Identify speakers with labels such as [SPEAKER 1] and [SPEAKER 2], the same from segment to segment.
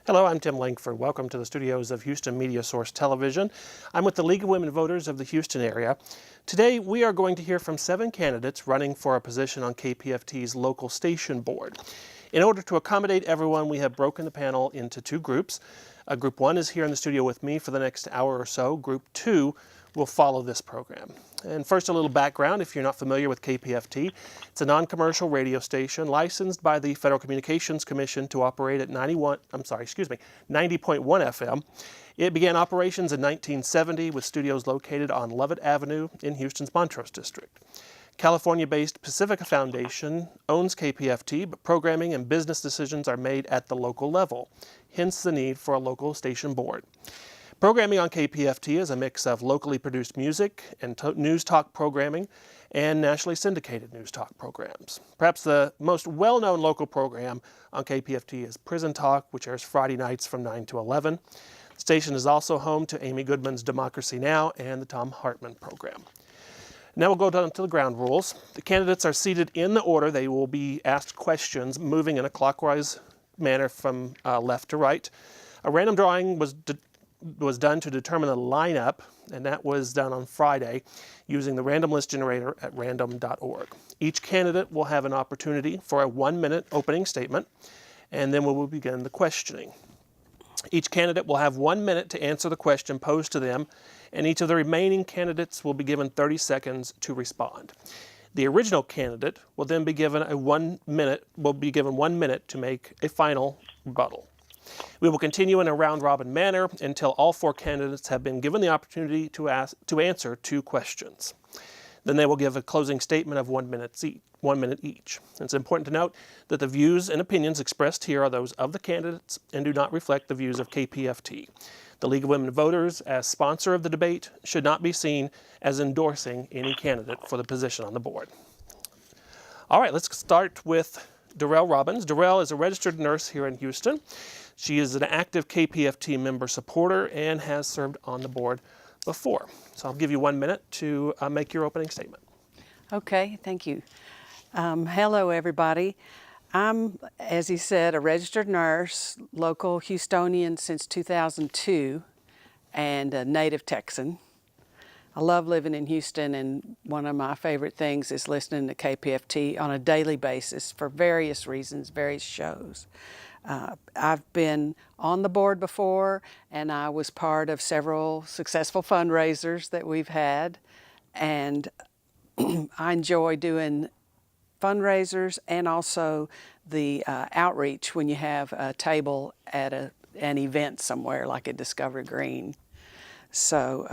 [SPEAKER 1] Hello, I'm Tim Lankford. Welcome to the studios of Houston Media Source Television. I'm with the League of Women Voters of the Houston area. Today, we are going to hear from 7 candidates running for a position on KPFT's local station board. In order to accommodate everyone, we have broken the panel into 2 groups. Group 1 is here in the studio with me for the next hour or so. Group 2 will follow this program. And first, a little background if you're not familiar with KPFT. It's a non-commercial radio station licensed by the Federal Communications Commission to operate at 90.1 FM. It began operations in 1970 with studios located on Lovett Avenue in Houston's Montrose District. California-based Pacifica Foundation owns KPFT, but programming and business decisions are made at the local level, hence the need for a local station board. Programming on KPFT is a mix of locally produced music and news talk programming and nationally syndicated news talk programs. Perhaps the most well-known local program on KPFT is Prison Talk, which airs Friday nights from 9 to 11. The station is also home to Amy Goodman's Democracy Now! And the Tom Hartman program. Now we'll go down to the ground rules. The candidates are seated in the order they will be asked questions, moving in a clockwise manner from left to right. A random drawing was done to determine the lineup, and that was done on Friday using the random list generator at random.org. Each candidate will have an opportunity for a 1-minute opening statement, and then we will begin the questioning. Each candidate will have 1 minute to answer the question posed to them, and each of the remaining candidates will be given 30 seconds to respond. The original candidate will then be given 1 minute to make a final rebuttal. We will continue in a round-robin manner until all 4 candidates have been given the opportunity to answer 2 questions. Then they will give a closing statement of 1 minute each. It's important to note that the views and opinions expressed here are those of the candidates and do not reflect the views of KPFT. The League of Women Voters, as sponsor of the debate, should not be seen as endorsing any candidate for the position on the board. All right, let's start with Darelle Robbins. Darelle is a registered nurse here in Houston. She is an active KPFT member supporter and has served on the board before. So I'll give you 1 minute to make your opening statement.
[SPEAKER 2] Okay, thank you. Hello, everybody. I'm, as he said, a registered nurse, local Houstonian since 2002, and a native Texan. I love living in Houston, and one of my favorite things is listening to KPFT on a daily basis for various reasons, various shows. I've been on the board before, and I was part of several successful fundraisers that we've had, and I enjoy doing fundraisers and also the outreach when you have a table at an event somewhere like at Discovery Green. So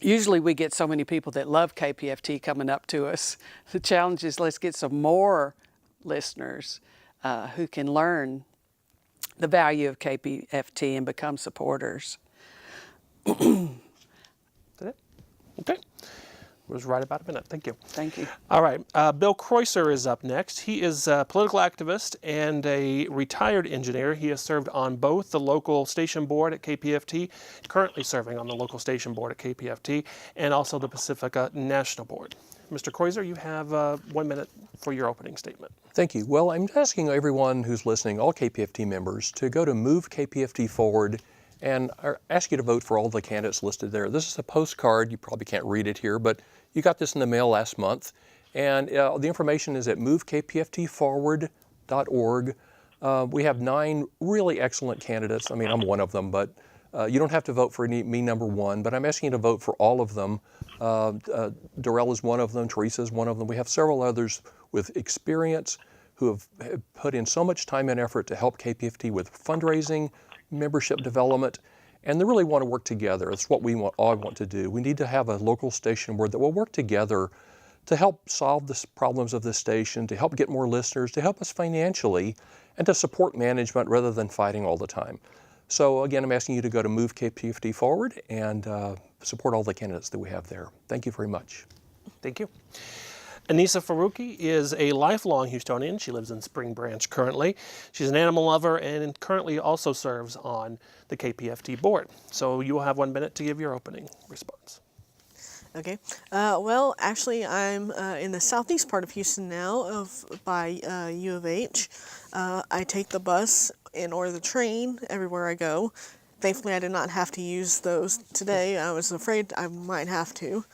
[SPEAKER 2] usually we get so many people that love KPFT coming up to us. The challenge is let's get some more listeners who can learn the value of KPFT and become supporters.
[SPEAKER 1] Okay. Was right about a minute. Thank you.
[SPEAKER 2] Thank you.
[SPEAKER 1] All right. Bill Croiser is up next. He is a political activist and a retired engineer. He has served on both the local station board at KPFT, currently serving on the local station board at KPFT, and also the Pacifica National Board. Mr. Croiser, you have 1 minute for your opening statement.
[SPEAKER 3] Thank you. Well, I'm asking everyone who's listening, all KPFT members, to go to Move KPFT Forward and I ask you to vote for all the candidates listed there. This is a postcard. You probably can't read it here, but you got this in the mail last month. And the information is at movekpftforward.org. We have 9 really excellent candidates. I mean, I'm one of them, but you don't have to vote for me number 1, but I'm asking you to vote for all of them. Darelle is one of them. Teresa is one of them. We have several others with experience who have put in so much time and effort to help KPFT with fundraising, membership development, and they really want to work together. That's what we all want to do. We need to have a local station board that will work together to help solve the problems of the station, to help get more listeners, to help us financially, and to support management rather than fighting all the time. So again, I'm asking you to go to Move KPFT Forward and support all the candidates that we have there. Thank you very much.
[SPEAKER 1] Thank you. Anisa Faruqui is a lifelong Houstonian. She lives in Spring Branch currently. She's an animal lover and currently also serves on the KPFT board. So you will have 1 minute to give your opening response.
[SPEAKER 4] Okay. Well, actually, I'm in the southeast part of Houston now, by U of H. I take the bus or the train everywhere I go. Thankfully, I did not have to use those today. I was afraid I might have to.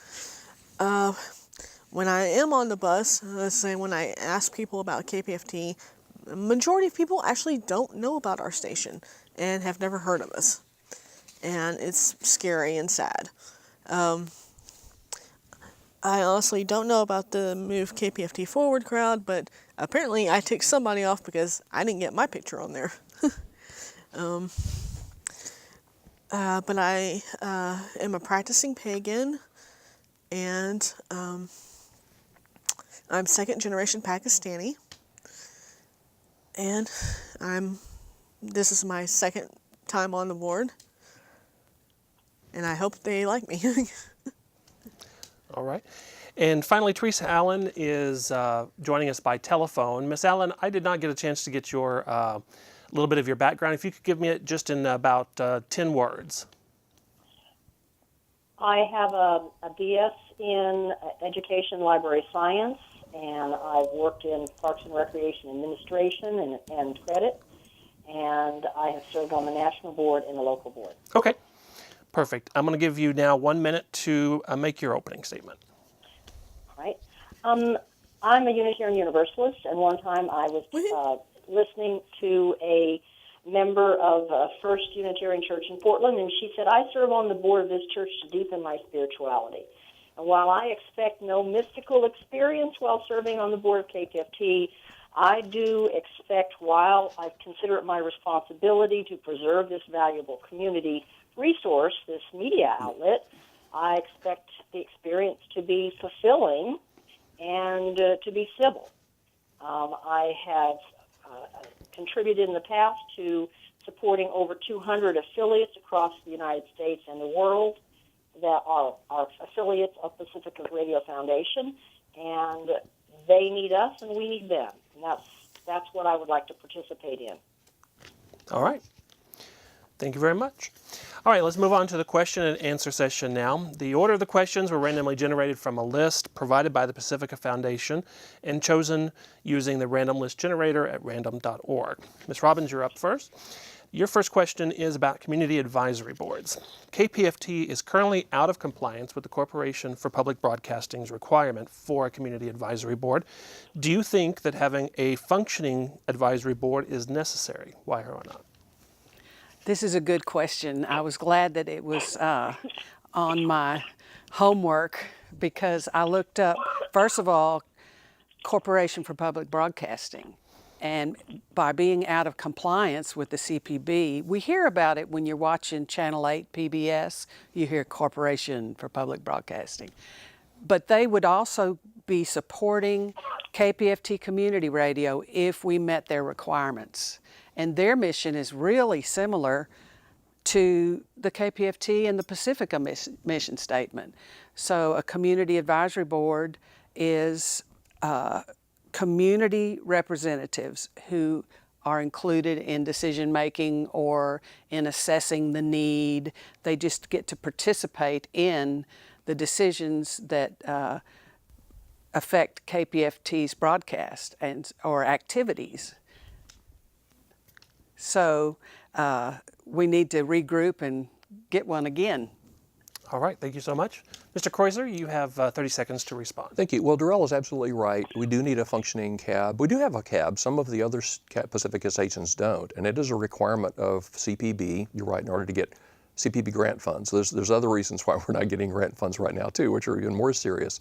[SPEAKER 4] When I am on the bus, let's say when I ask people about KPFT, the majority of people actually don't know about our station and have never heard of us. And it's scary and sad. I honestly don't know about the Move KPFT Forward crowd, but apparently I ticked somebody off because I didn't get my picture on there. But I am a practicing pagan, and I'm second generation Pakistani, and this is my second time on the board, and I hope they like me.
[SPEAKER 1] All right. And finally, Teresa Allen is joining us by telephone. Miss Allen, I did not get a chance to get your little bit of your background. If you could give me it just in about 10 words.
[SPEAKER 5] I have a BS in Education Library Science, and I've worked in Parks and Recreation Administration and credit, and I have served on the national board and the local board.
[SPEAKER 1] Okay, perfect. I'm going to give you now 1 minute to make your opening statement.
[SPEAKER 5] All right. I'm a Unitarian Universalist, and one time I was listening to a member of First Unitarian Church in Portland, and she said, I serve on the board of this church to deepen my spirituality. And while I expect no mystical experience while serving on the board of KPFT, I do expect, while I consider it my responsibility to preserve this valuable community resource, this media outlet, I expect the experience to be fulfilling and to be civil. I have contributed in the past to supporting over 200 affiliates across the United States and the world that are affiliates of Pacifica Radio Foundation, and they need us and we need them. And that's what I would like to participate in.
[SPEAKER 1] All right. Thank you very much. All right, let's move on to the question and answer session now. The order of the questions were randomly generated from a list provided by the Pacifica Foundation and chosen using the random list generator at random.org. Ms. Robbins, you're up first. Your first question is about community advisory boards. KPFT is currently out of compliance with the Corporation for Public Broadcasting's requirement for a community advisory board. Do you think that having a functioning advisory board is necessary? Why or why not?
[SPEAKER 2] This is a good question. I was glad that it was on my homework because I looked up, first of all, Corporation for Public Broadcasting. And by being out of compliance with the CPB, we hear about it when you're watching Channel 8 PBS, you hear Corporation for Public Broadcasting. But they would also be supporting KPFT Community Radio if we met their requirements. And their mission is really similar to the KPFT and the Pacifica mission statement. So a community advisory board is community representatives who are included in decision making or in assessing the need. They just get to participate in the decisions that affect KPFT's broadcast or activities. So we need to regroup and get one again.
[SPEAKER 1] All right, thank you so much. Mr. Croiser, you have 30 seconds to respond.
[SPEAKER 3] Thank you. Well, Darelle is absolutely right. We do need a functioning cab. We do have a cab. Some of the other Pacifica stations don't, and it is a requirement of CPB, you're right, in order to get CPB grant funds. There's other reasons why we're not getting grant funds right now, too, which are even more serious.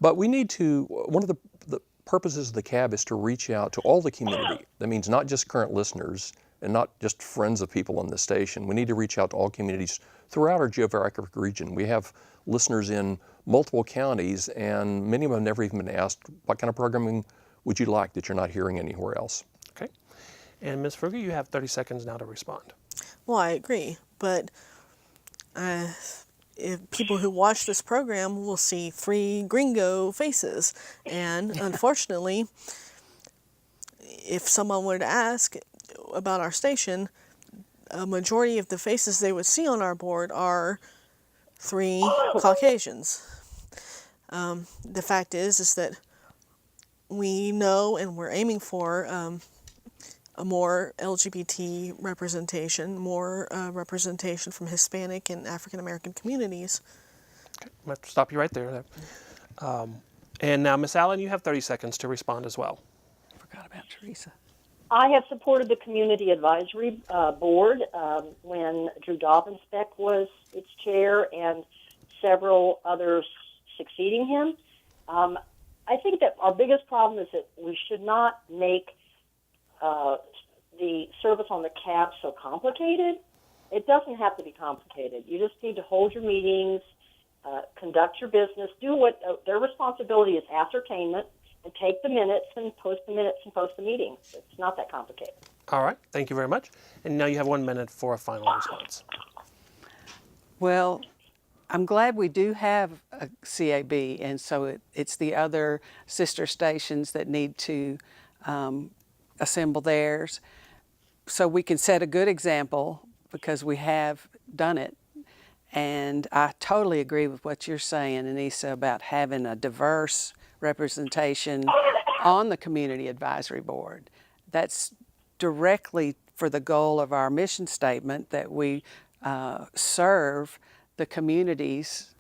[SPEAKER 3] But we need to, one of the purposes of the cab is to reach out to all the community. That means not just current listeners and not just friends of people on the station. We need to reach out to all communities throughout our geographic region. We have listeners in multiple counties, and many of them have never even been asked, what kind of programming would you like that you're not hearing anywhere else?
[SPEAKER 1] Okay. And Ms. Faruqui, you have 30 seconds now to respond.
[SPEAKER 4] Well, I agree, but if people who watch this program will see 3 gringo faces, and unfortunately, if someone were to ask about our station, a majority of the faces they would see on our board are 3 Caucasians. The fact is that we know and we're aiming for more LGBT representation, more representation from Hispanic and African American communities.
[SPEAKER 1] Okay, I'm going to stop you right there. And now, Ms. Allen, you have 30 seconds to respond as well.
[SPEAKER 2] Forgot about Teresa.
[SPEAKER 5] I have supported the Community Advisory Board when Drew Dobbins-Beck was its chair and several others succeeding him. I think that our biggest problem is that we should not make the service on the cab so complicated. It doesn't have to be complicated. You just need to hold your meetings, conduct your business, do what their responsibility is, ascertainment, and take the minutes and post the minutes and post the meetings. It's not that complicated.
[SPEAKER 1] All right, thank you very much. And now you have 1 minute for a final response.
[SPEAKER 2] Well, I'm glad we do have a CAB, and so it's the other sister stations that need to assemble theirs. So we can set a good example because we have done it. And I totally agree with what you're saying, Anisa, about having a diverse representation on the Community Advisory Board. That's directly for the goal of our mission statement, that we serve the communities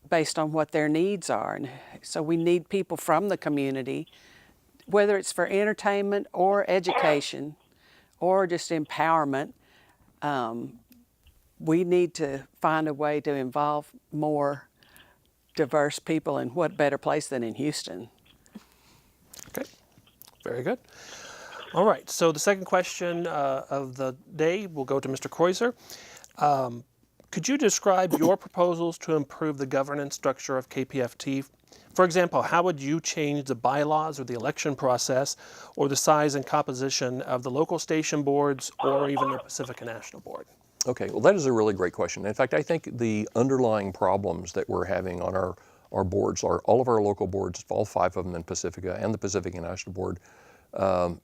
[SPEAKER 2] based on what their needs are. And so we need people from the community, whether it's for entertainment or education or just empowerment. We need to find a way to involve more diverse people, and what better place than in Houston?
[SPEAKER 1] Okay, very good. All right, so the second question of the day will go to Mr. Croiser. Could you describe your proposals to improve the governance structure of KPFT? For example, how would you change the bylaws or the election process or the size and composition of the local station boards or even the Pacifica National Board?
[SPEAKER 3] Okay, well, that is a really great question. In fact, I think the underlying problems that we're having on our boards, all of our local boards, all 5 of them in Pacifica and the Pacifica National Board, are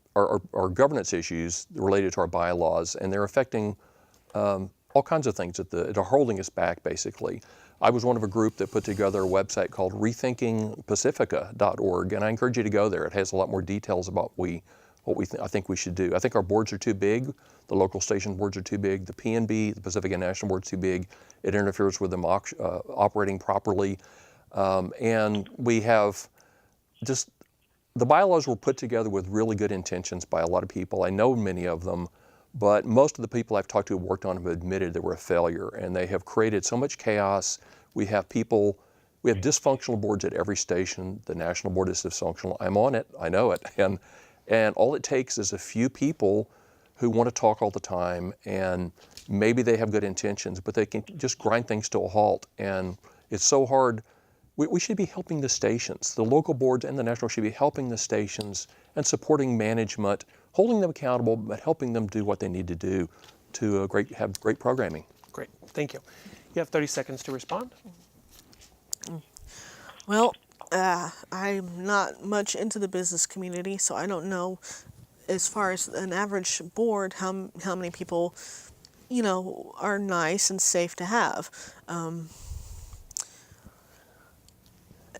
[SPEAKER 3] governance issues related to our bylaws, and they're affecting all kinds of things that are holding us back, basically. I was one of a group that put together a website called rethinkingpacifica.org, and I encourage you to go there. It has a lot more details about I think we should do. I think our boards are too big. The local station boards are too big. The PNB, the Pacifica National Board, is too big. It interferes with them operating properly. And we have just, the bylaws were put together with really good intentions by a lot of people. I know many of them, but most of the people I've talked to who worked on them have admitted they were a failure, and they have created so much chaos. We have dysfunctional boards at every station. The national board is dysfunctional. I'm on it, I know it. And all it takes is a few people who want to talk all the time, and maybe they have good intentions, but they can just grind things to a halt. And it's so hard. We should be helping the stations. The local boards and the national should be helping the stations and supporting management, holding them accountable, but helping them do what they need to do to have great programming.
[SPEAKER 1] Great, thank you. You have 30 seconds to respond.
[SPEAKER 4] Well, I'm not much into the business community, so I don't know, as far as an average board, how many people, are nice and safe to have.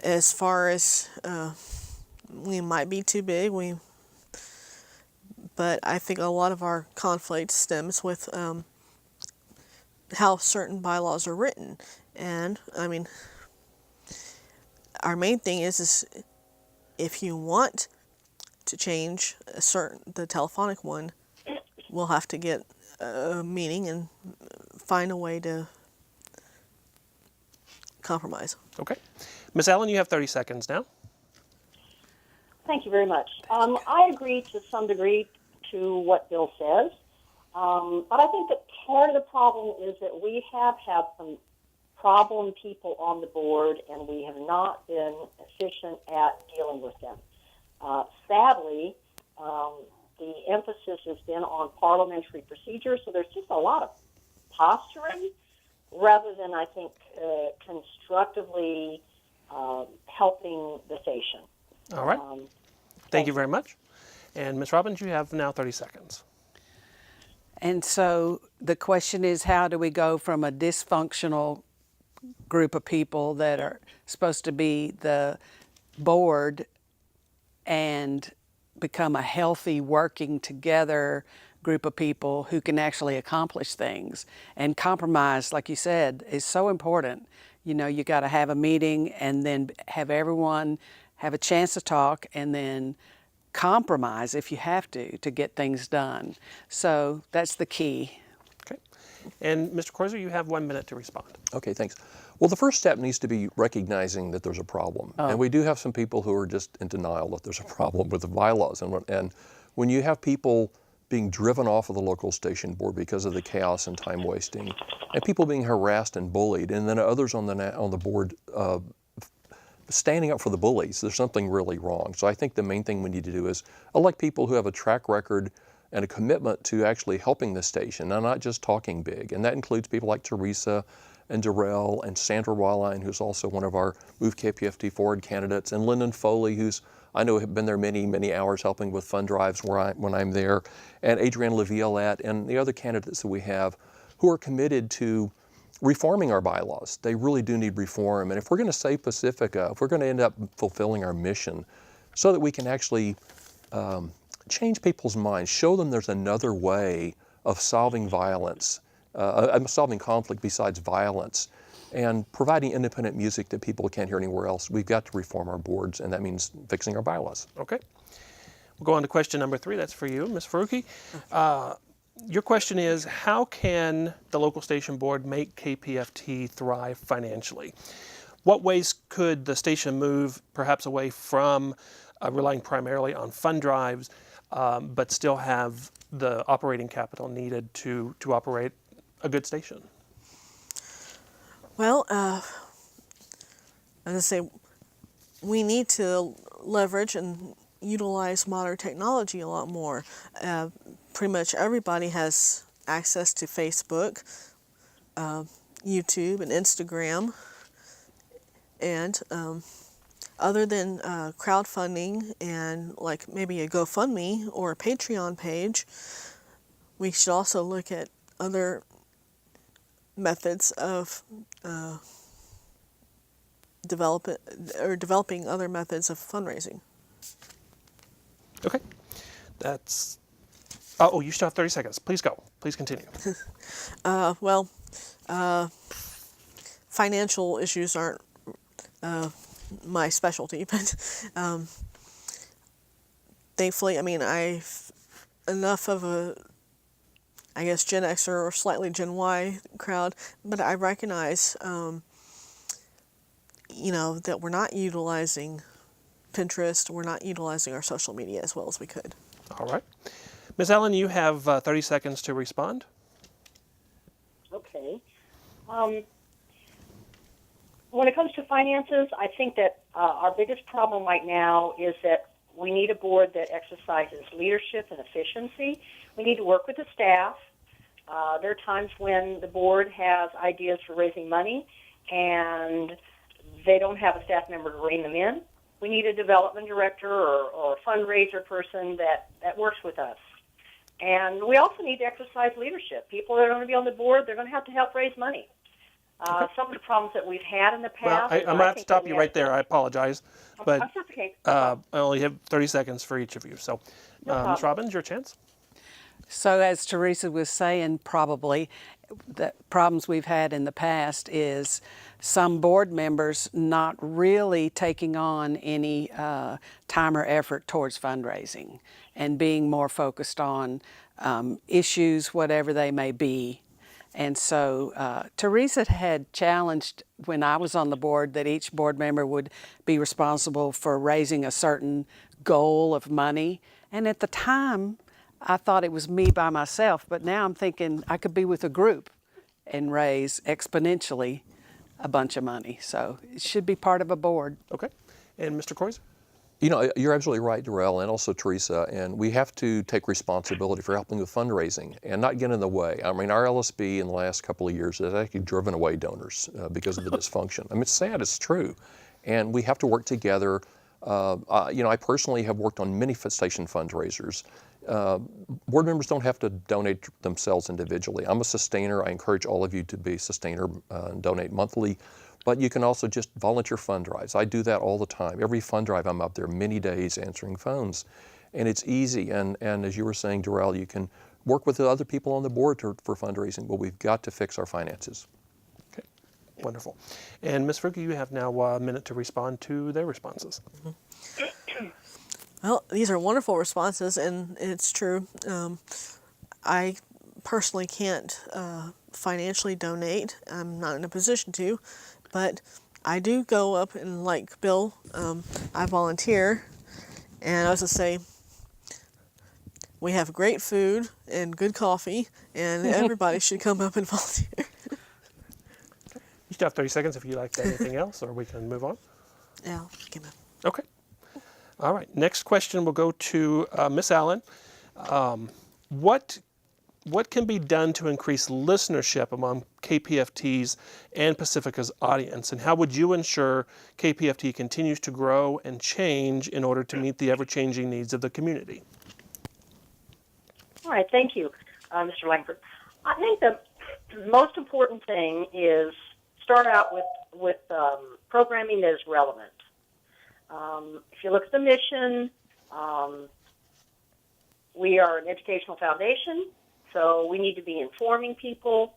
[SPEAKER 4] As far as we might be too big, but I think a lot of our conflict stems with how certain bylaws are written, and I mean, our main thing is if you want to change the telephonic one, we'll have to get a meeting and find a way to compromise.
[SPEAKER 1] Okay. Ms. Allen, you have 30 seconds now.
[SPEAKER 5] Thank you very much. I agree to some degree to what Bill says, but I think that part of the problem is that we have had some problem people on the board, and we have not been efficient at dealing with them. Sadly, the emphasis has been on parliamentary procedure, so there's just a lot of posturing rather than, I think, constructively helping the station.
[SPEAKER 1] All right. Thank you very much. And Ms. Robbins, you have now 30 seconds.
[SPEAKER 2] And so the question is, how do we go from a dysfunctional group of people that are supposed to be the board and become a healthy working together group of people who can actually accomplish things. And compromise, like you said, is so important. You know, you got to have a meeting and then have everyone have a chance to talk and then compromise if you have to get things done. So that's the key.
[SPEAKER 1] Okay. And Mr. Croiser, you have 1 minute to respond.
[SPEAKER 3] Okay, thanks. Well, the first step needs to be recognizing that there's a problem. And we do have some people who are just in denial that there's a problem with the bylaws. And when you have people being driven off of the local station board because of the chaos and time wasting, and people being harassed and bullied, and then others on the board standing up for the bullies, there's something really wrong. So I think the main thing we need to do is elect people who have a track record and a commitment to actually helping the station, and not just talking big. And that includes people like Teresa and Darelle and Sandra Wildline, who's also one of our Move KPFT Forward candidates, and Lyndon Foley, who's I know have been there many, many hours helping with fund drives when I'm there, and Adrienne Laviolette, and the other candidates that we have who are committed to reforming our bylaws. They really do need reform. And if we're going to save Pacifica, if we're going to end up fulfilling our mission so that we can actually change people's minds, show them there's another way of solving violence, solving conflict besides violence, and providing independent music that people can't hear anywhere else, we've got to reform our boards, and that means fixing our bylaws.
[SPEAKER 1] Okay. We'll go on to question number 3. That's for you, Ms. Faruqui. Your question is, how can the local station board make KPFT thrive financially? What ways could the station move perhaps away from relying primarily on fund drives, but still have the operating capital needed to operate a good station?
[SPEAKER 4] Well, as I say, we need to leverage and utilize modern technology a lot more. Pretty much everybody has access to Facebook, YouTube, and Instagram. And other than crowdfunding and like maybe a GoFundMe or a Patreon page, we should also look at other methods of developing other methods of fundraising.
[SPEAKER 1] Okay. That's... Oh, you still have 30 seconds. Please go. Please continue.
[SPEAKER 4] Financial issues aren't my specialty, but thankfully, I mean, I've enough of a, I guess, Gen Xer or slightly Gen Y crowd, but I recognize, that we're not utilizing Pinterest, we're not utilizing our social media as well as we could.
[SPEAKER 1] All right. Ms. Allen, you have 30 seconds to respond.
[SPEAKER 5] Okay. When it comes to finances, I think that our biggest problem right now is that we need a board that exercises leadership and efficiency. We need to work with the staff. There are times when the board has ideas for raising money and they don't have a staff member to rein them in. We need a development director or a fundraiser person that works with us. And we also need to exercise leadership. People that are going to be on the board, they're going to have to help raise money.
[SPEAKER 1] Okay.
[SPEAKER 5] Some of the problems that we've had in the
[SPEAKER 1] Well,
[SPEAKER 5] past...
[SPEAKER 1] I'm going to have to stop you right there. I apologize. But
[SPEAKER 5] I'm okay.
[SPEAKER 1] I only have 30 seconds for each of you. So, Ms. Robbins, your chance.
[SPEAKER 2] So as Teresa was saying, probably the problems we've had in the past is some board members not really taking on any time or effort towards fundraising and being more focused on issues, whatever they may be. And so Teresa had challenged when I was on the board that each board member would be responsible for raising a certain goal of money. And at the time, I thought it was me by myself, but now I'm thinking I could be with a group and raise exponentially a bunch of money. So it should be part of a board.
[SPEAKER 1] Okay. And Mr. Croiser?
[SPEAKER 3] You know, you're absolutely right, Darelle, and also Teresa, and we have to take responsibility for helping with fundraising and not get in the way. I mean, our LSB in the last couple of years has actually driven away donors because of the dysfunction. I mean, it's sad, it's true. And we have to work together. I personally have worked on many station fundraisers. Board members don't have to donate themselves individually. I'm a sustainer. I encourage all of you to be a sustainer and donate monthly. But you can also just volunteer fund drives. I do that all the time. Every fund drive I'm up there many days answering phones. And it's easy. And as you were saying, Darelle, you can work with the other people on the board for fundraising, but we've got to fix our finances.
[SPEAKER 1] Okay, wonderful. And Ms. Faruqui, you have now a minute to respond to their responses.
[SPEAKER 4] Well, these are wonderful responses, and it's true. I personally can't financially donate. I'm not in a position to, but I do go up and, like Bill, I volunteer. And I was to say, we have great food and good coffee, and everybody should come up and volunteer.
[SPEAKER 1] You still have 30 seconds if you'd like to add anything else, or we can move on.
[SPEAKER 4] Yeah, give me.
[SPEAKER 1] Okay. All right. Next question will go to Miss Allen. What can be done to increase listenership among KPFT's and Pacifica's audience, and how would you ensure KPFT continues to grow and change in order to meet the ever-changing needs of the community?
[SPEAKER 5] All right, thank you, Mr. Lankford. I think the most important thing is start out with programming that is relevant. If you look at the mission, we are an educational foundation, so we need to be informing people,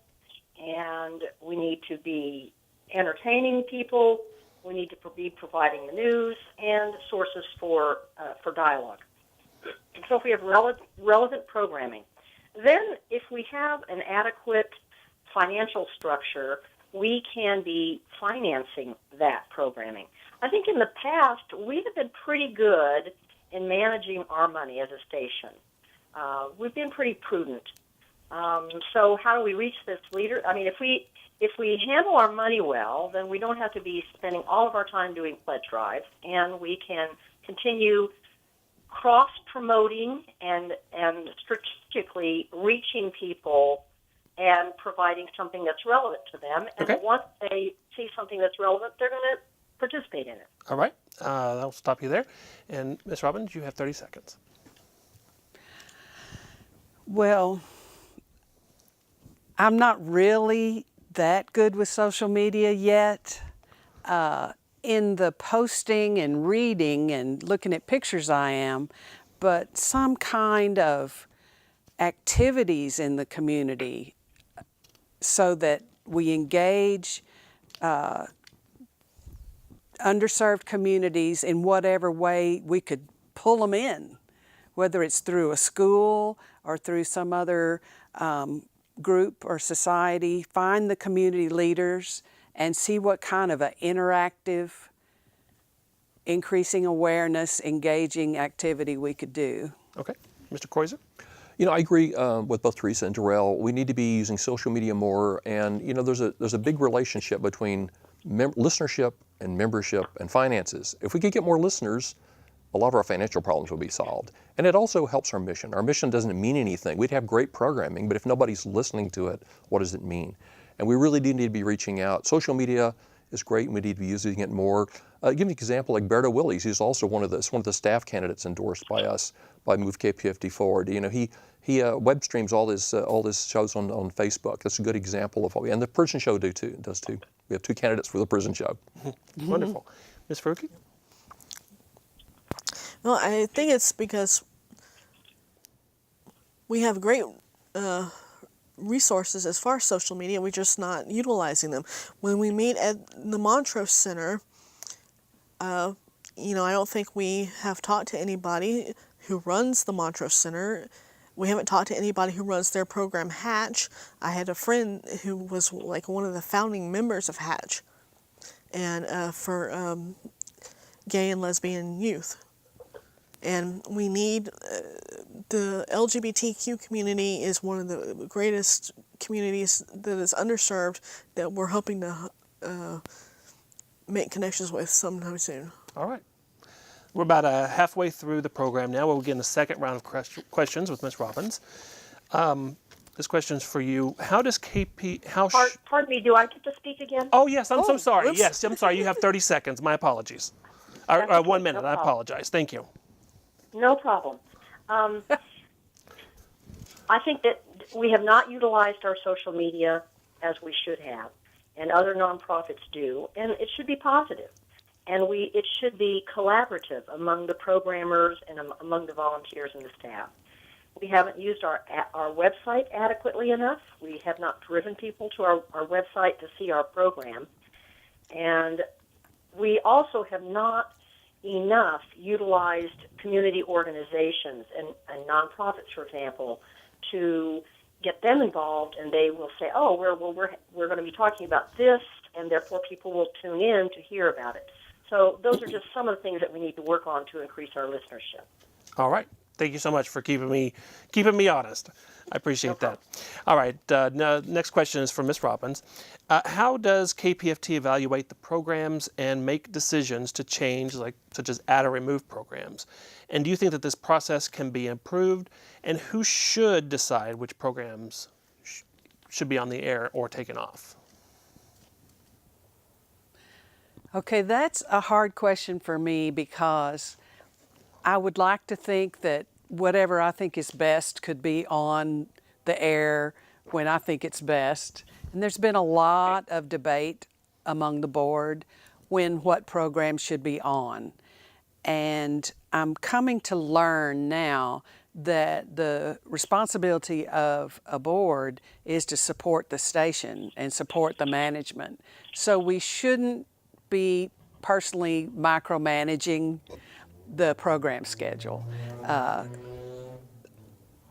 [SPEAKER 5] and we need to be entertaining people. We need to be providing the news and sources for dialogue. So if we have relevant programming, then if we have an adequate financial structure, we can be financing that programming. I think in the past, we have been pretty good in managing our money as a station. We've been pretty prudent. So how do we reach this leader? I mean, if we handle our money well, then we don't have to be spending all of our time doing pledge drives, and we can continue cross-promoting and strategically reaching people and providing something that's relevant to them. And
[SPEAKER 1] Okay.
[SPEAKER 5] once they see something that's relevant, they're going to participate in it.
[SPEAKER 1] All right. That'll stop you there. And Ms. Robbins, you have 30 seconds.
[SPEAKER 2] Well, I'm not really that good with social media yet. In the posting and reading and looking at pictures I am, but some kind of activities in the community so that we engage underserved communities in whatever way we could pull them in, whether it's through a school or through some other group or society. Find the community leaders and see what kind of an interactive, increasing awareness, engaging activity we could do.
[SPEAKER 1] Okay. Mr. Croiser?
[SPEAKER 3] You know, I agree with both Teresa and Darelle. We need to be using social media more, and you know, there's a big relationship between listenership and membership and finances. If we could get more listeners, a lot of our financial problems will be solved. And it also helps our mission. Our mission doesn't mean anything. We'd have great programming, but if nobody's listening to it, what does it mean? And we really do need to be reaching out. Social media is great, and we need to be using it more. Give me an example like Berto Willies. He's also one of the staff candidates endorsed by us by Move KPFT Forward. You know, he web streams all his shows on Facebook. That's a good example of what and the prison show does too. We have 2 candidates for the prison show.
[SPEAKER 1] Wonderful. Ms. Faruqui?
[SPEAKER 4] Well, I think it's because we have great resources as far as social media. We're just not utilizing them. When we meet at the Montrose Center, you know, I don't think we have talked to anybody who runs the Montrose Center. We haven't talked to anybody who runs their program, Hatch. I had a friend who was like one of the founding members of Hatch, and for gay and lesbian youth. And we need, the LGBTQ community is one of the greatest communities that is underserved that we're hoping to make connections with sometime soon.
[SPEAKER 1] All right. We're about halfway through the program now. We'll begin the second round of questions with Ms. Robbins. This question's for you. How does
[SPEAKER 5] Pardon me, do I get to speak again?
[SPEAKER 1] Oh, yes, I'm so sorry.
[SPEAKER 4] Oops.
[SPEAKER 1] Yes, I'm sorry. You have 30 seconds. My apologies.
[SPEAKER 5] That's okay,
[SPEAKER 1] 1 minute.
[SPEAKER 5] no
[SPEAKER 1] I
[SPEAKER 5] problem.
[SPEAKER 1] apologize. Thank you.
[SPEAKER 5] No problem. I think that we have not utilized our social media as we should have. and other nonprofits do, and it should be positive. And it should be collaborative among the programmers and among the volunteers and the staff. We haven't used our website adequately enough. We have not driven people to our website to see our program. And we also have not enough utilized community organizations and nonprofits, for example, to get them involved, and they will say, oh, we're going to be talking about this, and therefore people will tune in to hear about it. So those are just some of the things that we need to work on to increase our listenership.
[SPEAKER 1] All right. Thank you so much for keeping me honest. I appreciate that. All right. Next question is from Ms. Robbins. How does KPFT evaluate the programs and make decisions to change, such as add or remove programs? And do you think that this process can be improved? And who should decide which programs should be on the air or taken off?
[SPEAKER 2] Okay, that's a hard question for me because I would like to think that whatever I think is best could be on the air when I think it's best. And there's been a lot of debate among the board what programs should be on. And I'm coming to learn now that the responsibility of a board is to support the station and support the management. So we shouldn't be personally micromanaging the program schedule.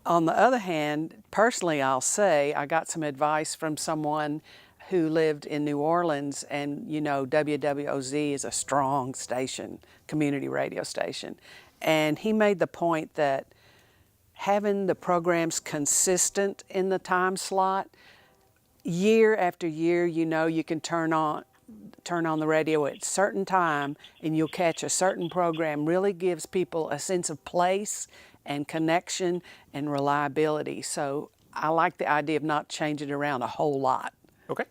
[SPEAKER 2] On the other hand, personally, I'll say I got some advice from someone who lived in New Orleans, and you know, WWOZ is a strong station, community radio station. And he made the point that having the programs consistent in the time slot, year after year, you know, you can turn on the radio at a certain time and you'll catch a certain program really gives people a sense of place and connection and reliability. So I like the idea of not changing it around a whole lot.
[SPEAKER 1] Okay.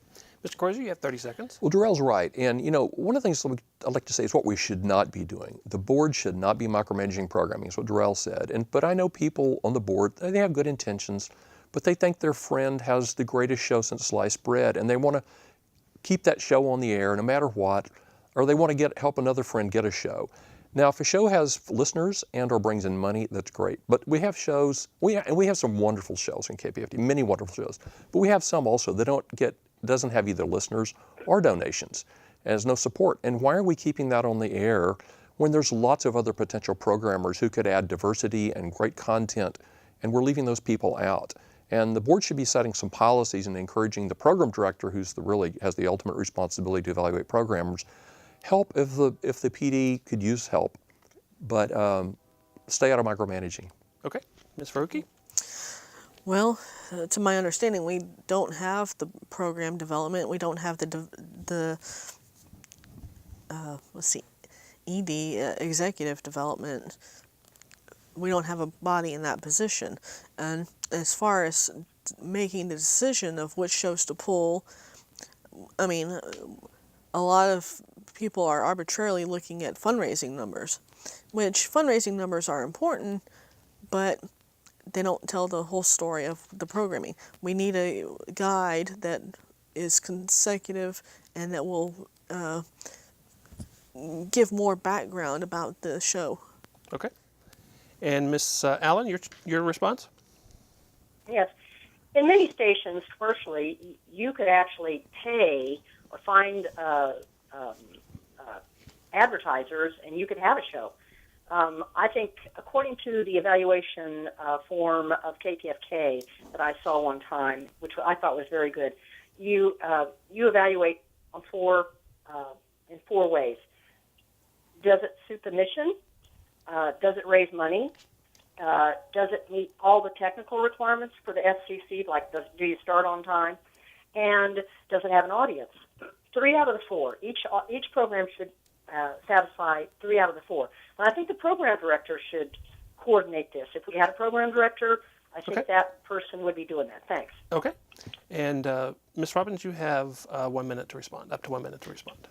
[SPEAKER 1] Mr. Crosier, you have 30 seconds.
[SPEAKER 3] Well, Darelle's right. And, you know, one of the things I'd like to say is what we should not be doing. The board should not be micromanaging programming, is what Darelle said. But I know people on the board, they have good intentions, but they think their friend has the greatest show since sliced bread, and they want to keep that show on the air no matter what, or they want to help another friend get a show. Now, if a show has listeners and or brings in money, that's great. But we have shows, and we have some wonderful shows in KPFT, many wonderful shows. But we have some also that doesn't have either listeners or donations, and has no support. And why are we keeping that on the air when there's lots of other potential programmers who could add diversity and great content, and we're leaving those people out? And the board should be setting some policies and encouraging the program director, who's really has the ultimate responsibility to evaluate programmers, help if the PD could use help, but stay out of micromanaging.
[SPEAKER 1] Okay, Ms. Faruqui?
[SPEAKER 4] Well, to my understanding, we don't have the program development. We don't have the ED, executive development. We don't have a body in that position. And as far as making the decision of which shows to pull, I mean, a lot of people are arbitrarily looking at fundraising numbers, which fundraising numbers are important, but they don't tell the whole story of the programming. We need a guide that is consecutive and that will give more background about the show.
[SPEAKER 1] Okay. And Ms. Allen, your response?
[SPEAKER 5] Yes. In many stations, commercially, you could actually pay or find advertisers, and you could have a show. I think, according to the evaluation form of KPFK that I saw one time, which I thought was very good, you evaluate in four ways. Does it suit the mission? Does it raise money? Does it meet all the technical requirements for the FCC, like do you start on time? And does it have an audience? 3 out of the 4. Each program should satisfy 3 out of the 4. And I think the program director should coordinate this. If we had a program director, I think that person would be doing that. Thanks.
[SPEAKER 1] Okay. And Ms. Robbins, you have 1 minute to respond, up to 1 minute to respond.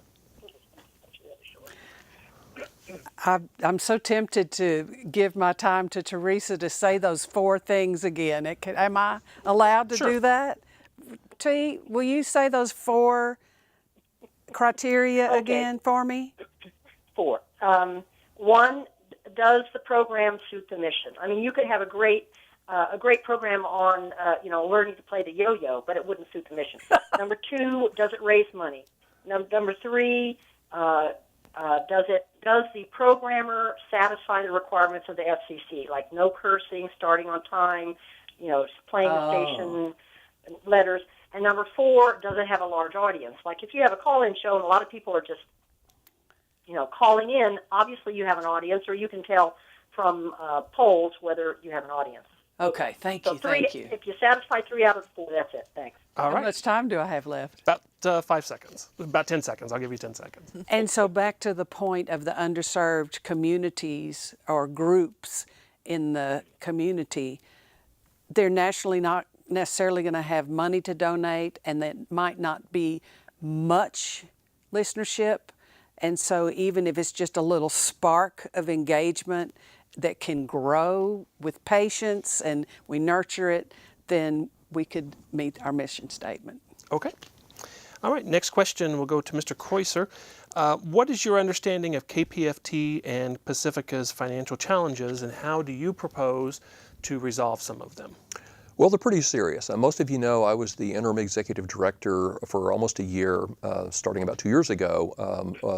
[SPEAKER 2] I'm so tempted to give my time to Teresa to say those 4 things again. Am I allowed to
[SPEAKER 1] Sure.
[SPEAKER 2] do that? T, will you say those 4 criteria
[SPEAKER 5] Okay.
[SPEAKER 2] again for me?
[SPEAKER 5] 4. One, does the program suit the mission? I mean, you could have a great program on, learning to play the yo-yo, but it wouldn't suit the mission. Number 2, does it raise money? Number 3, does the programmer satisfy the requirements of the FCC, like no cursing, starting on time, playing the station letters? And number 4, does it have a large audience? Like if you have a call-in show and a lot of people are just, calling in, obviously you have an audience, or you can tell from polls whether you have an audience.
[SPEAKER 2] Okay, thank you.
[SPEAKER 5] If you satisfy 3 out of 4, that's it. Thanks.
[SPEAKER 1] All
[SPEAKER 2] How
[SPEAKER 1] right.
[SPEAKER 2] much time do I have left?
[SPEAKER 1] About 5 seconds. About 10 seconds. I'll give you 10 seconds.
[SPEAKER 2] And so back to the point of the underserved communities or groups in the community, they're nationally not necessarily going to have money to donate, and that might not be much listenership. And so even if it's just a little spark of engagement that can grow with patience and we nurture it, then we could meet our mission statement.
[SPEAKER 1] Okay. All right. Next question will go to Mr. Croiser. What is your understanding of KPFT and Pacifica's financial challenges, and how do you propose to resolve some of them?
[SPEAKER 3] Well, they're pretty serious. Most of you know I was the interim executive director for almost a year, starting about 2 years ago.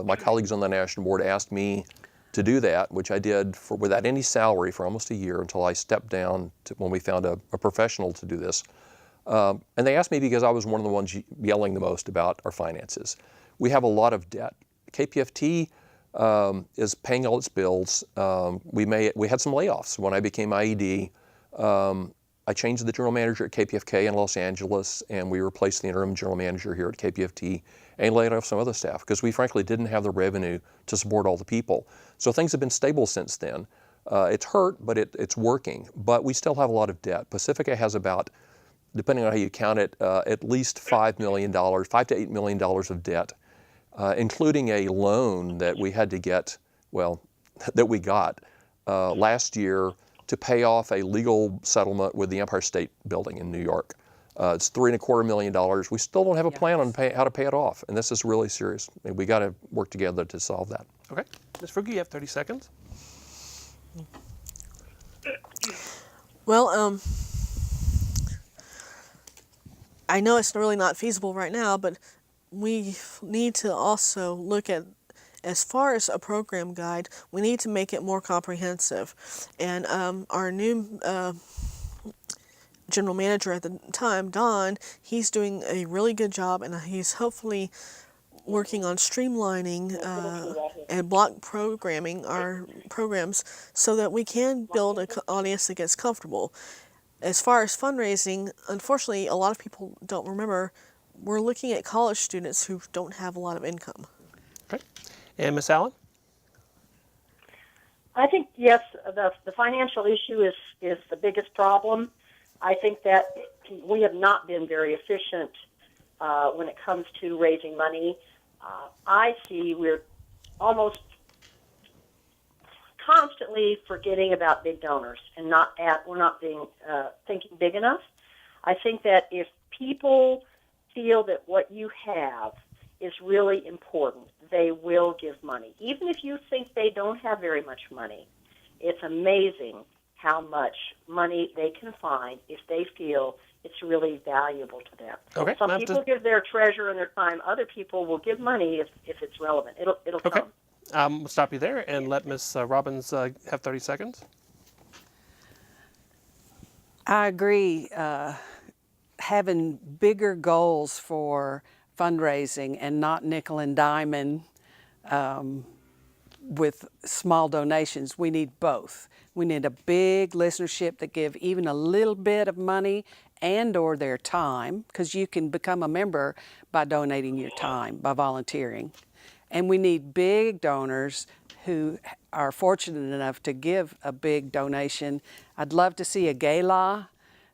[SPEAKER 3] My colleagues on the national board asked me to do that, which I did without any salary for almost a year until I stepped down when we found a professional to do this. And they asked me because I was one of the ones yelling the most about our finances. We have a lot of debt. KPFT is paying all its bills. We had some layoffs when I became IED. I changed the general manager at KPFK in Los Angeles, and we replaced the interim general manager here at KPFT and laid off some other staff because we frankly didn't have the revenue to support all the people. So things have been stable since then. It's hurt, but it's working. But we still have a lot of debt. Pacifica has about, depending on how you count it, at least $5 to $8 million of debt, including a loan that we had to get, that we got last year to pay off a legal settlement with the Empire State Building in New York. It's $3.25 million. We still don't have a plan on how to pay it off, and this is really serious. We got to work together to solve that.
[SPEAKER 1] Okay. Ms. Faruqui, you have 30 seconds.
[SPEAKER 4] Well, I know it's really not feasible right now, but we need to also look at, as far as a program guide, we need to make it more comprehensive. And our new general manager at the time, Don, he's doing a really good job, and he's hopefully working on streamlining and block programming our programs so that we can build an audience that gets comfortable. As far as fundraising, unfortunately, a lot of people don't remember, we're looking at college students who don't have a lot of income.
[SPEAKER 1] Okay. And Ms. Allen?
[SPEAKER 5] I think, yes, the financial issue is the biggest problem. I think that we have not been very efficient when it comes to raising money. I see we're almost constantly forgetting about big donors and we're not being thinking big enough. I think that if people feel that what you have is really important, they will give money. Even if you think they don't have very much money, it's amazing how much money they can find if they feel it's really valuable to them.
[SPEAKER 1] Okay.
[SPEAKER 5] Some people give their treasure and their time. Other people will give money if it's relevant. It'll
[SPEAKER 1] Okay.
[SPEAKER 5] come.
[SPEAKER 1] We'll stop you there and let Ms. Robbins have 30 seconds.
[SPEAKER 2] I agree. Having bigger goals for fundraising and not nickel and diming with small donations. We need both. We need a big listenership that give even a little bit of money and or their time, because you can become a member by donating your time, by volunteering. And we need big donors who are fortunate enough to give a big donation. I'd love to see a gala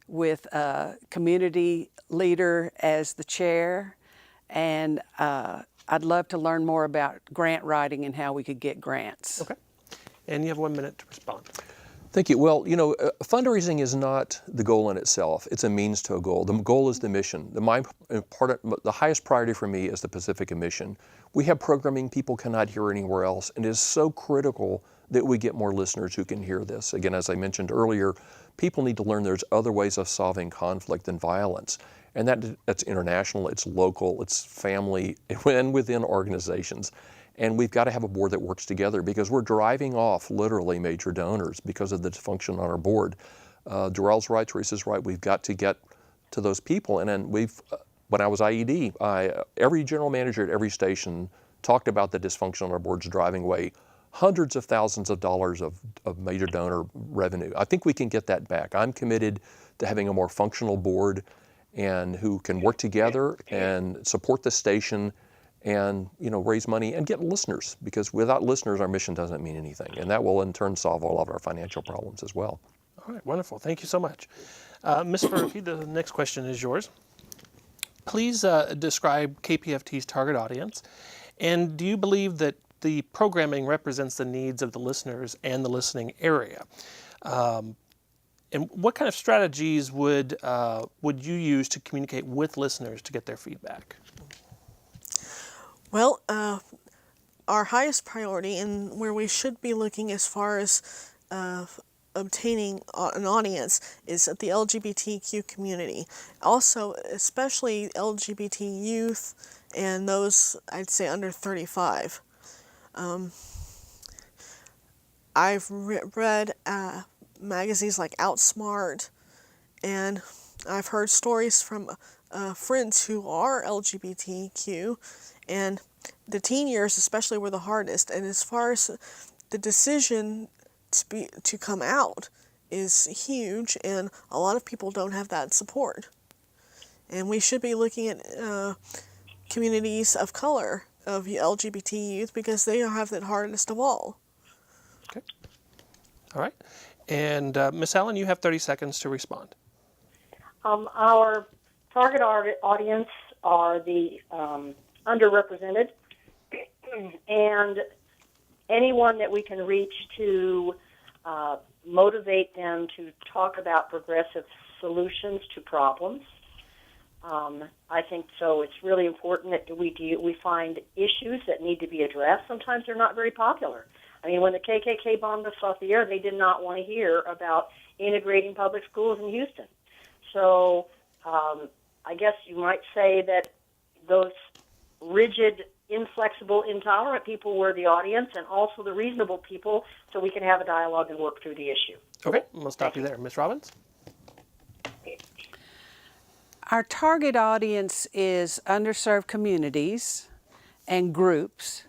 [SPEAKER 2] with a community leader as the chair, and I'd love to learn more about grant writing and how we could get grants.
[SPEAKER 1] Okay. And you have 1 minute to respond.
[SPEAKER 3] Thank you. Well, fundraising is not the goal in itself. It's a means to a goal. The goal is the mission. The highest priority for me is the Pacifica mission. We have programming people cannot hear anywhere else, and it is so critical that we get more listeners who can hear this. Again, as I mentioned earlier, people need to learn there's other ways of solving conflict than violence. And that's international, it's local, it's family, and within organizations. And we've got to have a board that works together because we're driving off literally major donors because of the dysfunction on our board. Darelle's right, Teresa's right, we've got to get to those people. And then when I was IED, every general manager at every station talked about the dysfunction on our boards driving away hundreds of thousands of dollars of major donor revenue. I think we can get that back. I'm committed to having a more functional board and who can work together and support the station and raise money and get listeners, because without listeners our mission doesn't mean anything, and that will in turn solve all of our financial problems as well.
[SPEAKER 1] All right, wonderful. Thank you so much. Ms. Faruqui, the next question is yours. Please describe KPFT's target audience, and do you believe that the programming represents the needs of the listeners and the listening area? And what kind of strategies would you use to communicate with listeners to get their feedback?
[SPEAKER 4] Well, our highest priority and where we should be looking as far as obtaining an audience is at the LGBTQ community. Also, especially LGBT youth and those, I'd say, under 35. I've read magazines like Outsmart, and I've heard stories from friends who are LGBTQ, and the teen years especially were the hardest. And as far as the decision to come out is huge, and a lot of people don't have that support. And we should be looking at communities of color, of LGBT youth, because they have it hardest of all.
[SPEAKER 1] Okay. All right. And Ms. Allen, you have 30 seconds to respond.
[SPEAKER 5] Our target audience are the underrepresented, and anyone that we can reach to motivate them to talk about progressive solutions to problems. I think so. It's really important that we find issues that need to be addressed. Sometimes they're not very popular. I mean, when the KKK bombed us off the air, they did not want to hear about integrating public schools in Houston. So I guess you might say that those rigid, inflexible, intolerant people were the audience, and also the reasonable people, so we can have a dialogue and work through the issue.
[SPEAKER 1] Okay, we'll stop you there. Ms. Robbins?
[SPEAKER 2] Our target audience is underserved communities and groups,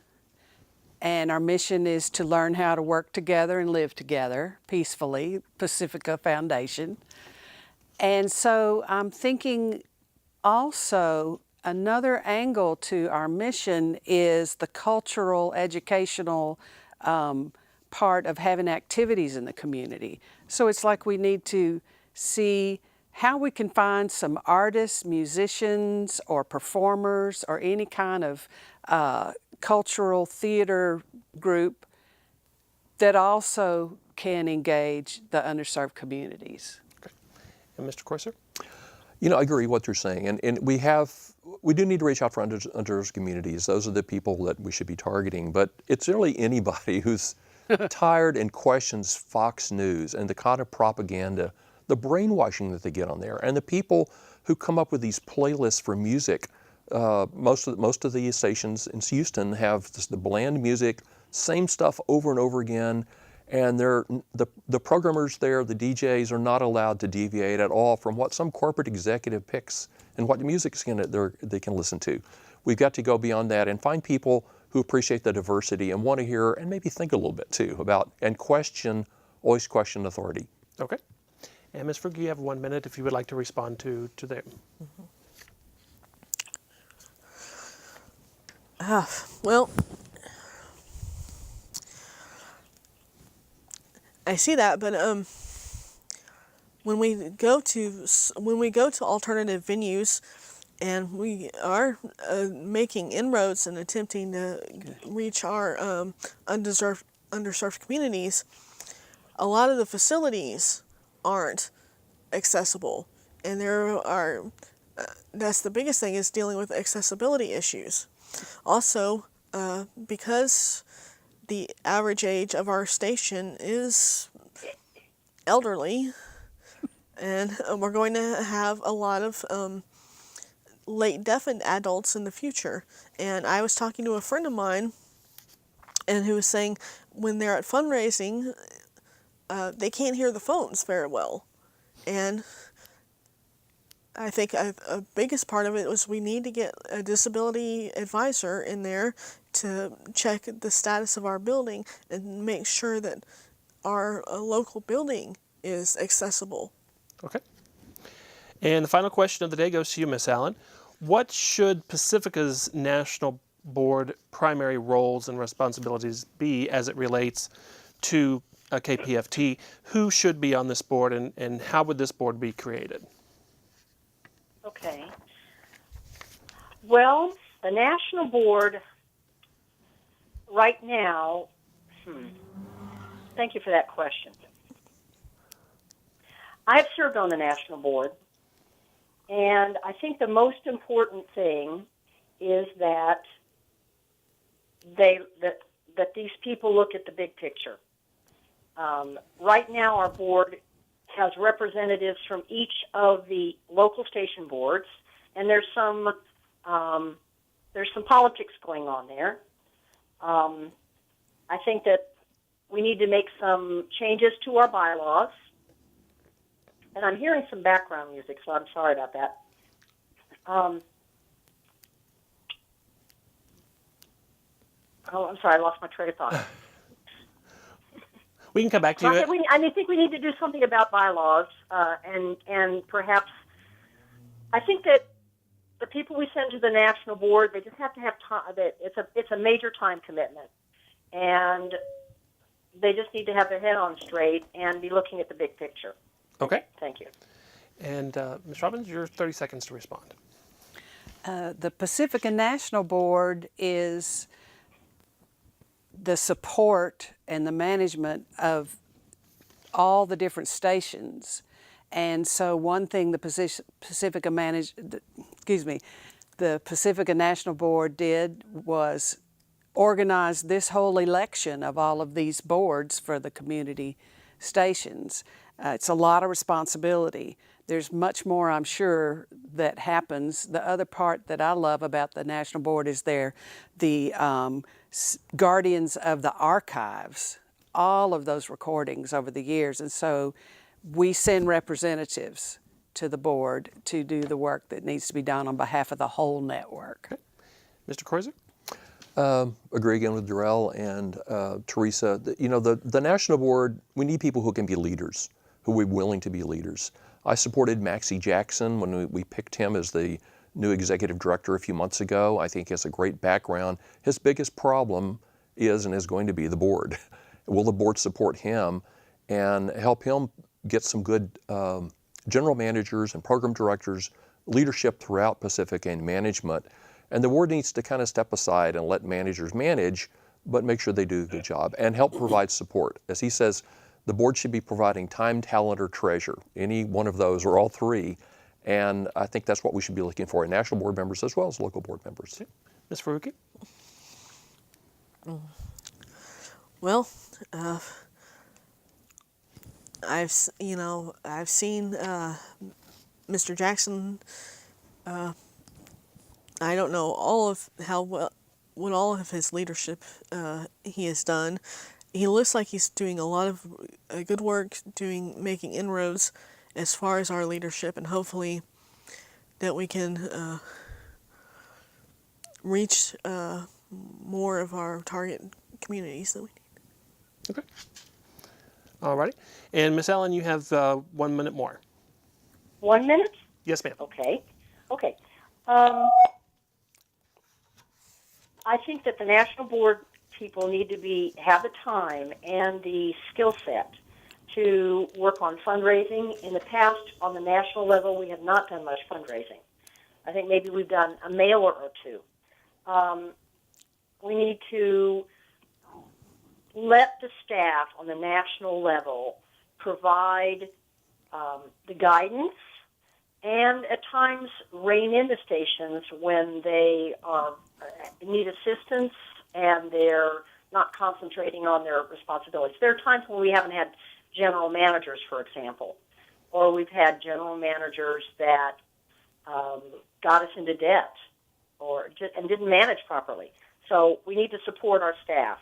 [SPEAKER 2] and our mission is to learn how to work together and live together peacefully, Pacifica Foundation. And so I'm thinking also another angle to our mission is the cultural, educational part of having activities in the community. So it's like we need to see how we can find some artists, musicians, or performers, or any kind of cultural theater group that also can engage the underserved communities.
[SPEAKER 1] Okay. And Mr. Crosier?
[SPEAKER 3] I agree with what you're saying, and we do need to reach out for underserved communities. Those are the people that we should be targeting, but it's really anybody who's tired and questions Fox News and the kind of propaganda, the brainwashing that they get on there, and the people who come up with these playlists for music. Most of the stations in Houston have the bland music, same stuff over and over again, and the programmers there, the DJs, are not allowed to deviate at all from what some corporate executive picks and what music they can listen to. We've got to go beyond that and find people who appreciate the diversity and want to hear and maybe think a little bit too about and always question authority.
[SPEAKER 1] Okay. And Ms. Faruqui, you have 1 minute if you would like to respond to them.
[SPEAKER 4] Well, I see that, but when we go to alternative venues, and we are making inroads and attempting to reach our underserved communities, a lot of the facilities aren't accessible, and that's the biggest thing, is dealing with accessibility issues. Also, because the average age of our station is elderly, and we're going to have a lot of late deafened adults in the future. And I was talking to a friend of mine, and who was saying when they're at fundraising, they can't hear the phones very well. And I think a biggest part of it was we need to get a disability advisor in there to check the status of our building and make sure that our local building is accessible.
[SPEAKER 1] Okay. And the final question of the day goes to you, Miss Allen. What should Pacifica's National Board primary roles and responsibilities be as it relates to KPFT? Who should be on this board, and how would this board be created?
[SPEAKER 5] Okay. Well, the National Board right now, thank you for that question. I've served on the National Board, and I think the most important thing is that that these people look at the big picture. Right now, our board has representatives from each of the local station boards, and there's some politics going on there. I think that we need to make some changes to our bylaws. And I'm hearing some background music, so I'm sorry about that. Oh, I'm sorry, I lost my train of thought.
[SPEAKER 1] We can come back to you.
[SPEAKER 5] I think we need to do something about bylaws, and perhaps I think that the people we send to the National Board, they just have to have time. It's a major time commitment, and they just need to have their head on straight and be looking at the big picture.
[SPEAKER 1] Okay.
[SPEAKER 5] Thank you.
[SPEAKER 1] And Ms. Robbins, your 30 seconds to respond.
[SPEAKER 2] The Pacifica National Board is the support and the management of all the different stations. And so one thing the Pacifica National Board did was organize this whole election of all of these boards for the community stations. It's a lot of responsibility. There's much more, I'm sure, that happens. The other part that I love about the National Board is the guardians of the archives, all of those recordings over the years. And so we send representatives to the board to do the work that needs to be done on behalf of the whole network.
[SPEAKER 1] Okay. Mr. Croiser?
[SPEAKER 3] Agree again with Darelle and Teresa. The National Board, we need people who can be leaders, who are willing to be leaders. I supported Maxie Jackson when we picked him as the new executive director a few months ago. I think he has a great background. His biggest problem is and is going to be the board. Will the board support him and help him get some good general managers and program directors, leadership throughout Pacifica and management? And the board needs to kind of step aside and let managers manage, but make sure they do a good job and help provide support. As he says, the board should be providing time, talent, or treasure, any one of those or all three. And I think that's what we should be looking for in national board members as well as local board members.
[SPEAKER 1] Ms. Faruqui?
[SPEAKER 4] Well, I've seen Mr. Jackson. I don't know what all of his leadership he has done. He looks like he's doing a lot of good work, making inroads as far as our leadership, and hopefully that we can reach more of our target communities that we need.
[SPEAKER 1] Okay. All righty. And Ms. Allen, you have 1 minute more.
[SPEAKER 5] 1 minute?
[SPEAKER 1] Yes, ma'am.
[SPEAKER 5] Okay. I think that the National Board people need to have the time and the skill set to work on fundraising. In the past, on the national level, we have not done much fundraising. I think maybe we've done a mailer or two. We need to let the staff on the national level provide the guidance and at times rein in the stations when they need assistance and they're not concentrating on their responsibilities. There are times when we haven't had general managers, for example, or we've had general managers that got us into debt and didn't manage properly. So we need to support our staff.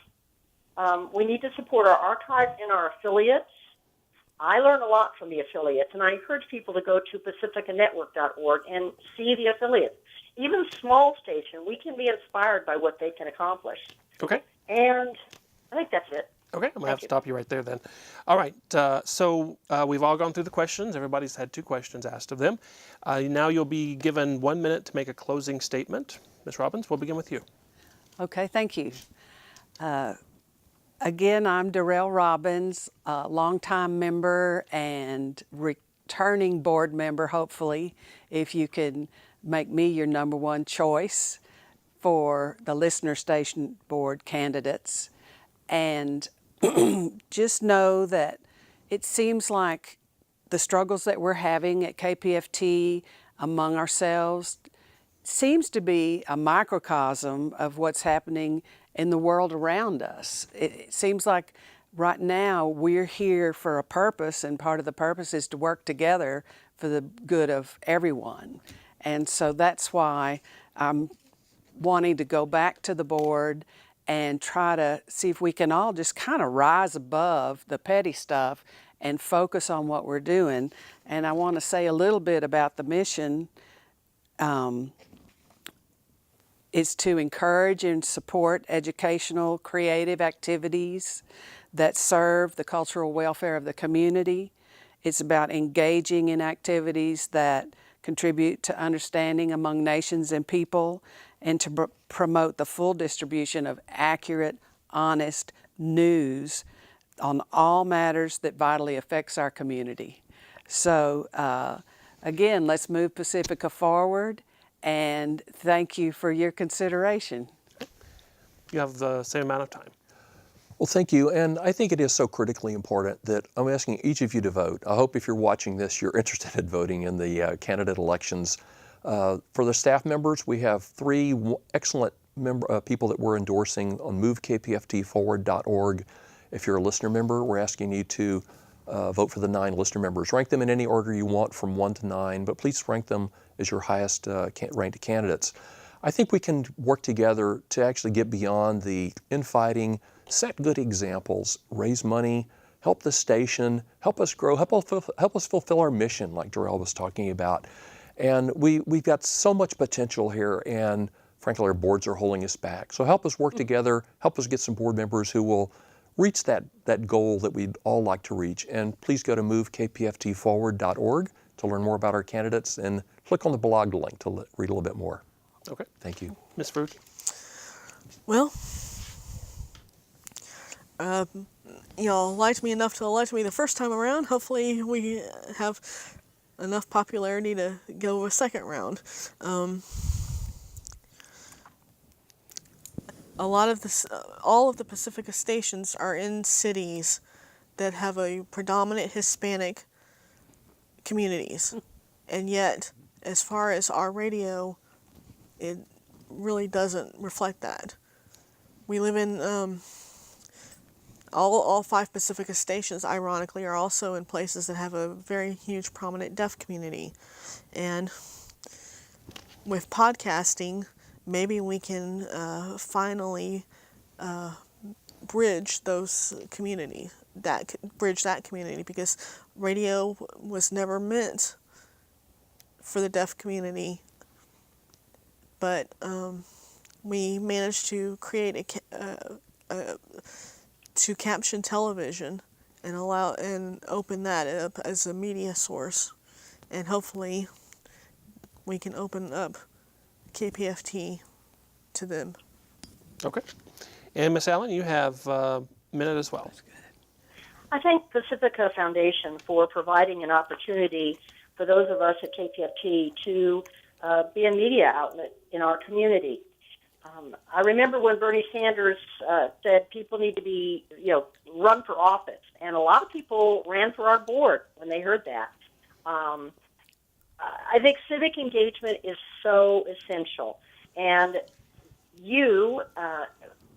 [SPEAKER 5] We need to support our archives and our affiliates. I learn a lot from the affiliates, and I encourage people to go to pacificanetwork.org and see the affiliates. Even small station, we can be inspired by what they can accomplish.
[SPEAKER 1] Okay.
[SPEAKER 5] And I think that's it.
[SPEAKER 1] Okay, I'm going to have to stop you right there then. All right, so we've all gone through the questions. Everybody's had 2 questions asked of them. Now you'll be given 1 minute to make a closing statement. Ms. Robbins, we'll begin with you.
[SPEAKER 2] Okay, thank you. Again, I'm Darelle Robbins, a longtime member and returning board member, hopefully, if you can make me your #1 choice for the listener station board candidates. And just know that it seems like the struggles that we're having at KPFT among ourselves seems to be a microcosm of what's happening in the world around us. It seems like right now we're here for a purpose, and part of the purpose is to work together for the good of everyone. And so that's why I'm wanting to go back to the board and try to see if we can all just kind of rise above the petty stuff and focus on what we're doing. And I want to say a little bit about the mission. Is to encourage and support educational, creative activities that serve the cultural welfare of the community. It's about engaging in activities that contribute to understanding among nations and people, and to promote the full distribution of accurate, honest news on all matters that vitally affects our community. So again, let's move Pacifica forward, and thank you for your consideration.
[SPEAKER 1] You have the same amount of time.
[SPEAKER 3] Well, thank you. And I think it is so critically important that I'm asking each of you to vote. I hope if you're watching this, you're interested in voting in the candidate elections. For the staff members, we have 3 excellent people that we're endorsing on movekpftforward.org. If you're a listener member, we're asking you to vote for the 9 listener members. Rank them in any order you want from 1 to 9, but please rank them as your highest ranked candidates. I think we can work together to actually get beyond the infighting, set good examples, raise money, help the station, help us grow, help us fulfill our mission like Darelle was talking about. And we've got so much potential here, and frankly our boards are holding us back. So help us work together, help us get some board members who will reach that goal that we'd all like to reach. And please go to movekpftforward.org to learn more about our candidates, and click on the blog link to read a little bit more.
[SPEAKER 1] Okay.
[SPEAKER 3] Thank you.
[SPEAKER 1] Ms. Faruqui?
[SPEAKER 4] Well, y'all liked me enough to elect me the first time around. Hopefully we have enough popularity to go a second round. All of the Pacifica stations are in cities that have a predominant Hispanic communities. And yet, as far as our radio, it really doesn't reflect that. We live in, all 5 Pacifica stations, ironically, are also in places that have a very huge prominent deaf community. And with podcasting, maybe we can finally bridge those communities, bridge that community, because radio was never meant for the deaf community. But we managed to create to caption television and open that up as a media source, and hopefully we can open up KPFT to them.
[SPEAKER 1] Okay. And Ms. Allen, you have a minute as well.
[SPEAKER 5] I thank Pacifica Foundation for providing an opportunity for those of us at KPFT to be a media outlet in our community. I remember when Bernie Sanders said people need to be, run for office, and a lot of people ran for our board when they heard that. I think civic engagement is so essential, and you,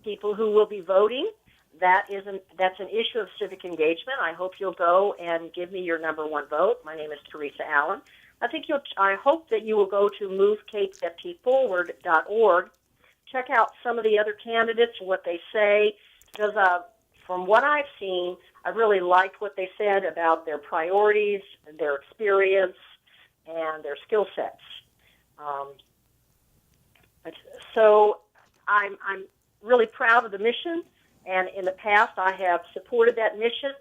[SPEAKER 5] people who will be voting, that's an issue of civic engagement. I hope you'll go and give me your number one vote. My name is Teresa Allen. I hope that you will go to movekpftforward.org. Check out some of the other candidates and what they say, because from what I've seen, I really liked what they said about their priorities, their experience, and their skill sets. So I'm really proud of the mission, and in the past I have supported that mission,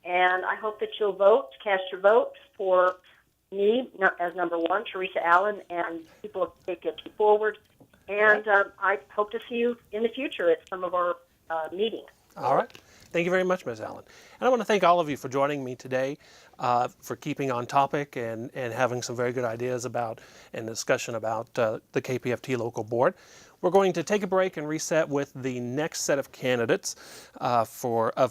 [SPEAKER 5] and I hope that you'll cast your vote for me as number one, Teresa Allen, and people of KPFT Forward. And I hope to see you in the future at some of our meetings.
[SPEAKER 1] All right. Thank you very much, Ms. Allen. And I want to thank all of you for joining me today, for keeping on topic and having some very good ideas about and discussion about the KPFT local board. We're going to take a break and reset with the next set of candidates of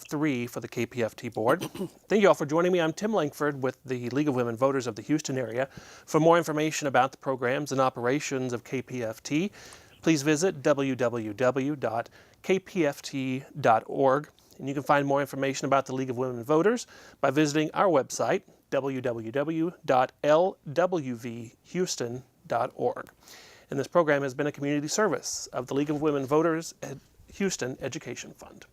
[SPEAKER 1] three for the KPFT board. Thank you all for joining me. I'm Tim Lankford with the League of Women Voters of the Houston area. For more information about the programs and operations of KPFT, please visit www.kpft.org. And you can find more information about the League of Women Voters by visiting our website, www.lwvhouston.org. And this program has been a community service of the League of Women Voters Houston Education Fund.